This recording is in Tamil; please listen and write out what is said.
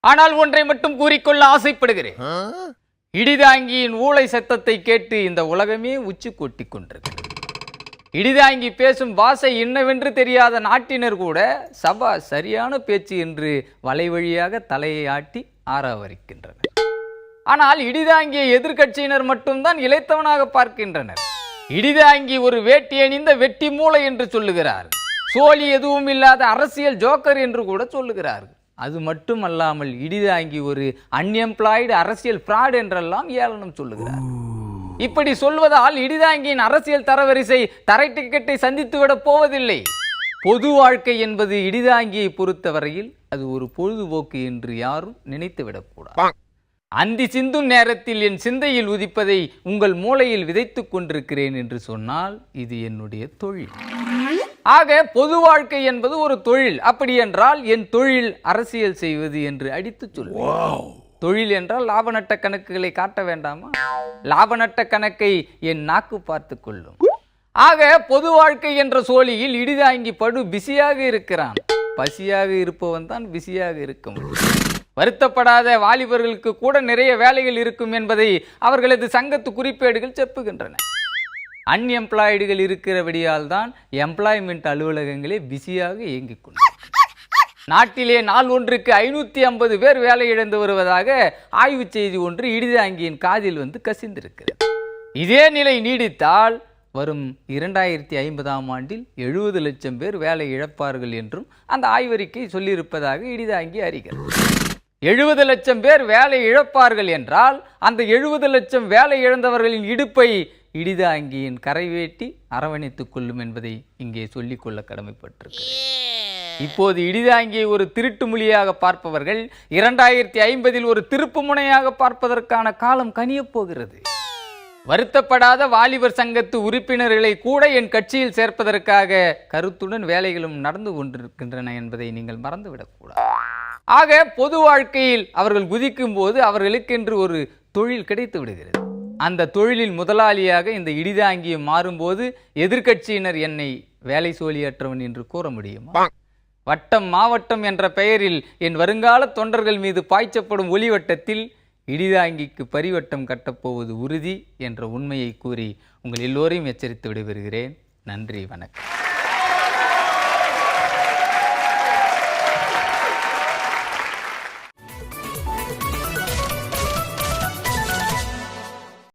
ஆனால் ஒன்றை மட்டும் கூறிக்கொள்ள ஆசைப்படுகிறேன். இடிதாங்கியின் ஊளை சத்தத்தை கேட்டு இந்த உலகமே உச்சி கொட்டி கொண்டிருக்கிறது. இடிதாங்கி பேசும் பாஷை என்னவென்று தெரியாத நாட்டினர் கூட சபா சரியான பேச்சு என்று வலை வழியாக தலையை ஆட்டி ஆராவரிக்கின்றனர். ஆனால் இடிதாங்கியை எதிர்கட்சியினர் மட்டும்தான் இளைத்தவனாக பார்க்கின்றனர். இடிதாங்கி ஒரு வேட்டி அணிந்த வெட்டி மூளை என்று சொல்லுகிறார். சோழி எதுவும் இல்லாத அரசியல் ஜோக்கர் என்று கூட சொல்லுகிறார். அது மட்டுமல்லாமல் இடிதாங்கி ஒரு அன்எம்ப்ளாய்டு அரசியல் ஃப்ராட் என்றெல்லாம் ஏளனம் சொல்லுகிறார். இப்படி சொல்வதால் இடிதாங்கியின் அரசியல் தரவரிசை தரை டிக்கெட்டை சந்தித்துவிடப் போவதில்லை. பொது வாழ்க்கை என்பது இடிதாங்கியை பொறுத்தவரையில் அது ஒரு பொழுதுபோக்கு என்று யாரும் நினைத்துவிடக்கூடாது. அந்தி சிந்தும் நேரத்தில் என் சிந்தையில் உதிப்பதை உங்கள் மூளையில் விதைத்துக் கொண்டிருக்கிறேன் என்று சொன்னால் இது என்னுடைய தொழில். ஆக பொது வாழ்க்கை என்பது ஒரு தொழில். அப்படி என்றால் என் தொழில் அரசியல் செய்வது என்று அடித்து சொல்லுவேன். தொழில் என்றால் லாப நட்ட கணக்குகளை காட்ட வேண்டாமா? லாப நட்ட கணக்கை என் நாக்கு பார்த்து கொள்ளும். ஆக பொது வாழ்க்கை என்ற சோழியில் இடிதாங்கி படு பிஸியாக இருக்கிறான். பசியாக இருப்பவன் தான் பிஸியாக இருக்க முடியும். வருத்தப்படாத வாலிபர்களுக்கு கூட நிறைய வேலைகள் இருக்கும் என்பதை அவர்களது சங்கத்து குறிப்பேடுகள் செப்புகின்றன. அன்எம்ப்ளாய்டுகள் இருக்கிறபடியால் தான் எம்ப்ளாய்மெண்ட் அலுவலகங்களே பிஸியாக இயங்கிக் கொண்டு நாட்டிலே நாள் ஒன்றுக்கு 550 பேர் வேலை இழந்து வருவதாக ஆய்வு செய்தி ஒன்று இடிதாங்கியின் காதில் வந்து கசிந்திருக்கிறது. இதே நிலை நீடித்தால் வரும் 2050ஆம் ஆண்டில் 70 லட்சம் பேர் வேலை இழப்பார்கள் என்றும் அந்த ஆய்வறிக்கை சொல்லியிருப்பதாக இடிதாங்கி அறிகிறது. 70 லட்சம் பேர் வேலை இழப்பார்கள் என்றால் அந்த 70 லட்சம் வேலை இழந்தவர்களின் இடுப்பை இடிதாங்கியின் கரைவேட்டி அரவணைத்துக் கொள்ளும் என்பதை இங்கே சொல்லிக்கொள்ள கடமைப்பட்டிருக்கிறது. இப்போது இடிதாங்கியை ஒரு திருட்டு மொழியாக பார்ப்பவர்கள் 2050இல் ஒரு திருப்பு முனையாக பார்ப்பதற்கான காலம் கனியப் போகிறது. வருத்தப்படாத வாலிபர் சங்கத்து உறுப்பினர்களை கூட என் கட்சியில் சேர்ப்பதற்காக கருத்துடன் வேலைகளும் நடந்து கொண்டிருக்கின்றன என்பதை நீங்கள் மறந்துவிடக்கூடாது. ஆக பொது வாழ்க்கையில் அவர்கள் குதிக்கும் போது அவர்களுக்கென்று ஒரு தொழில் கிடைத்து விடுகிறது. அந்த தொழிலில் முதலாளியாக இந்த இடிதாங்கியை மாறும்போது எதிர்கட்சியினர் என்னை வேலை சோழியற்றவன் என்று கூற முடியுமா? வட்டம் மாவட்டம் என்ற பெயரில் என் வருங்கால தொண்டர்கள் மீது பாய்ச்சப்படும் ஒளிவட்டத்தில் இடிதாங்கிக்கு பரிவட்டம் கட்டப்போவது உறுதி என்ற உண்மையை கூறி உங்கள் எல்லோரையும் எச்சரித்து விடைபெறுகிறேன். நன்றி, வணக்கம்.